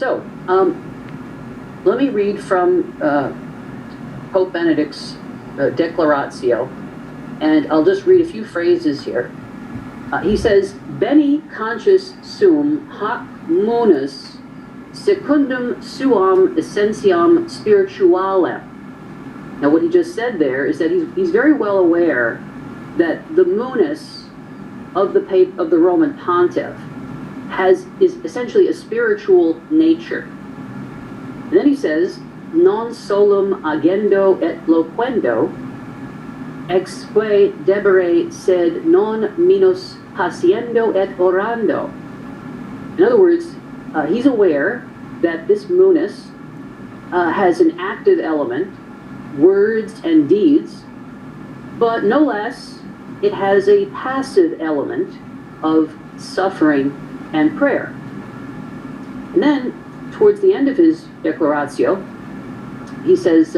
So, let me read from Pope Benedict's Declaratio, and I'll just read a few phrases here. He says, Beni conscius sum hoc munus secundum suam essentiam spiritualem. Now what he just said there is that he's very well aware that the munus of the Roman pontiff is essentially a spiritual nature. And then he says, non solum agendo et loquendo, exque debere sed non minus haciendo et orando. In other words, he's aware that this munus has an active element, words and deeds, but no less, it has a passive element of suffering and prayer. And then, towards the end of his Declaratio, he says,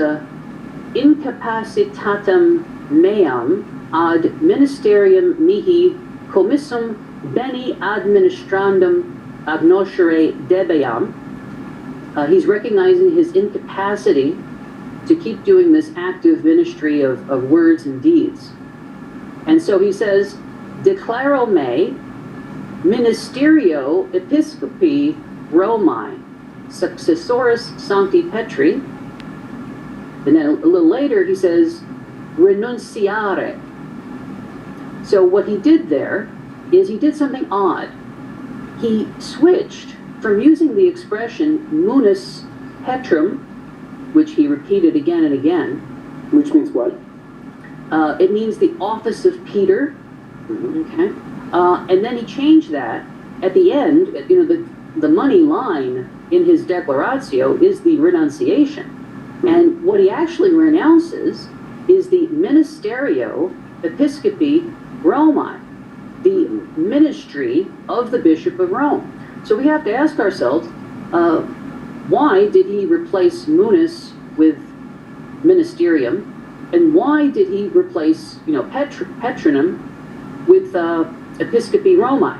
incapacitatem meam ad ministerium mihi commissum bene administrandum agnoscere debeam. He's recognizing his incapacity to keep doing this active ministry of words and deeds. And so he says, declaro me ministerio episcopi Romae successoris sancti Petri. And then a little later he says, renunciare. So what he did there is he did something odd. He switched from using the expression munus petrum, which he repeated again and again. Which means what? It means the office of Peter. Okay. And then he changed that at the end. You know, the money line in his Declaratio is the renunciation. And what he actually renounces is the ministerio episcopi Romae, the ministry of the Bishop of Rome. So we have to ask ourselves, why did he replace munus with ministerium? And why did he replace, Petronum with episcopi Romae?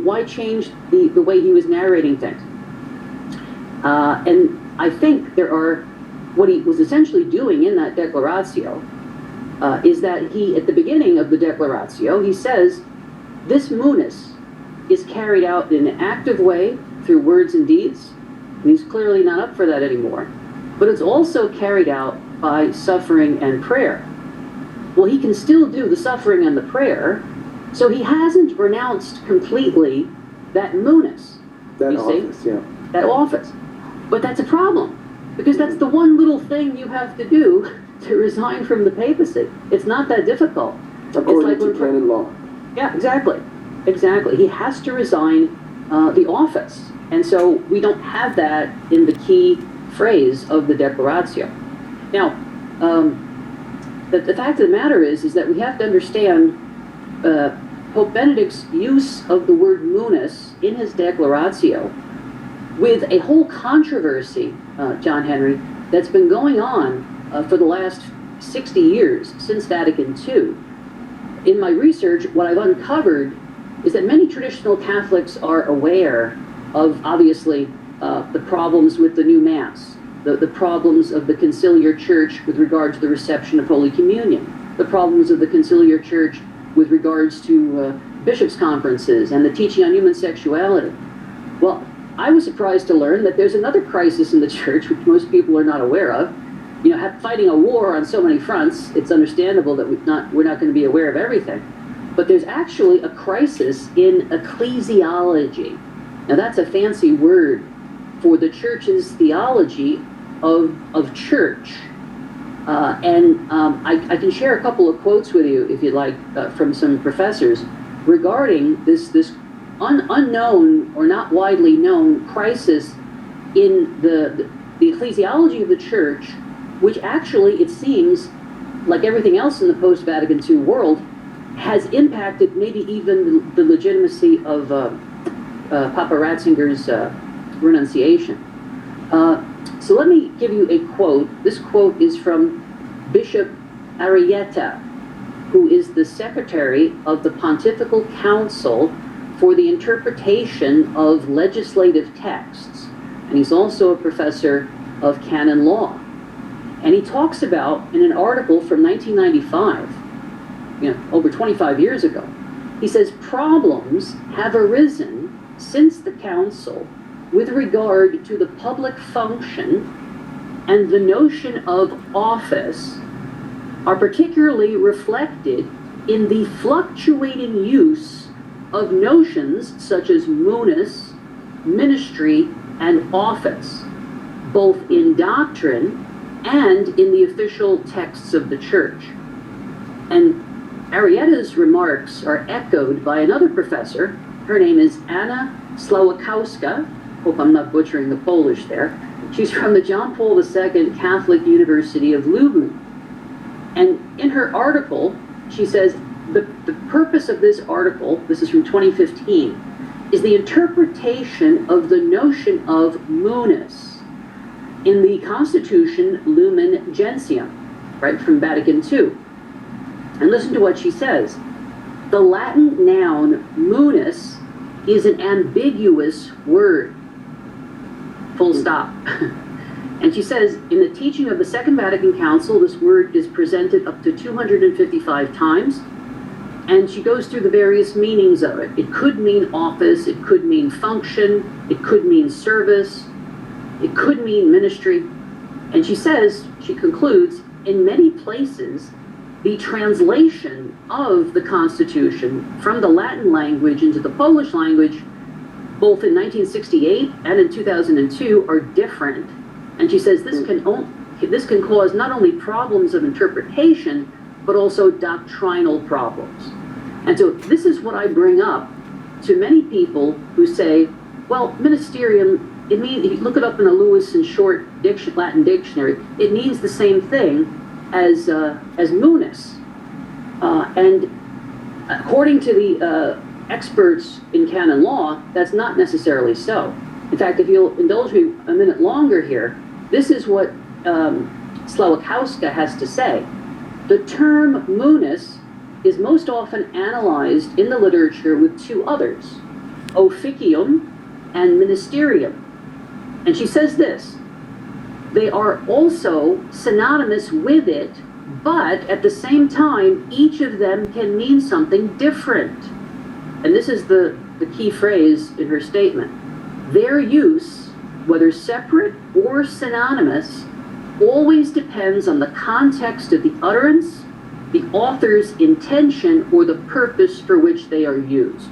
Why change the way he was narrating things? And I think what he was essentially doing in that Declaratio is that he, at the beginning of the Declaratio, he says, this munus is carried out in an active way through words and deeds, and he's clearly not up for that anymore. But it's also carried out by suffering and prayer. Well, he can still do the suffering and the prayer, so he hasn't renounced completely that munus. That office, yeah. That office. But that's a problem, because that's the one little thing you have to do to resign from the papacy. It's not that difficult. According to canon law. Yeah, exactly. Exactly. He has to resign the office. And so we don't have that in the key phrase of the Declaratio. Now, the fact of the matter is that we have to understand Pope Benedict's use of the word munus in his Declaratio with a whole controversy, John Henry, that's been going on for the last 60 years, since Vatican II. In my research, what I've uncovered is that many traditional Catholics are aware of, obviously, the problems with the new Mass, the problems of the conciliar church with regard to the reception of Holy Communion, the problems of the conciliar church with regards to bishops' conferences and the teaching on human sexuality. Well, I was surprised to learn that there's another crisis in the church, which most people are not aware of. Fighting a war on so many fronts, it's understandable that we're not going to be aware of everything. But there's actually a crisis in ecclesiology. Now that's a fancy word for the church's theology of church. I can share a couple of quotes with you, if you'd like, from some professors regarding this unknown or not widely known crisis in the ecclesiology of the church, which actually, it seems, like everything else in the post-Vatican II world, has impacted maybe even the legitimacy of Papa Ratzinger's renunciation. So let me give you a quote. This quote is from Bishop Arrieta, who is the secretary of the Pontifical Council for the interpretation of legislative texts. And he's also a professor of canon law. And he talks about, in an article from 1995, over 25 years ago, he says problems have arisen since the council with regard to the public function and the notion of office are particularly reflected in the fluctuating use of notions such as munus, ministry, and office, both in doctrine and in the official texts of the church. And Arietta's remarks are echoed by another professor. Her name is Anna Slowakowska. Hope I'm not butchering the Polish there. She's from the John Paul II Catholic University of Lublin. And in her article, she says, the purpose of this article, this is from 2015, is the interpretation of the notion of munus in the Constitution Lumen Gentium, right, from Vatican II. And listen to what she says. The Latin noun munus is an ambiguous word. Full stop. And she says, in the teaching of the Second Vatican Council, this word is presented up to 255 times. And she goes through the various meanings of it. It could mean office, it could mean function, it could mean service, it could mean ministry. And she says, she concludes, in many places, the translation of the Constitution from the Latin language into the Polish language, both in 1968 and in 2002, are different. And she says this can cause not only problems of interpretation, but also doctrinal problems. And so this is what I bring up to many people who say, well, ministerium, it means, if you look it up in a Lewis and Short Latin dictionary, it means the same thing as munus. And according to the experts in canon law, that's not necessarily so. In fact, if you'll indulge me a minute longer here, this is what Slowakowska has to say. The term munus is most often analyzed in the literature with two others, officium and ministerium. And she says this, they are also synonymous with it, but at the same time, each of them can mean something different. And this is the key phrase in her statement. Their use, whether separate or synonymous, always depends on the context of the utterance, the author's intention, or the purpose for which they are used.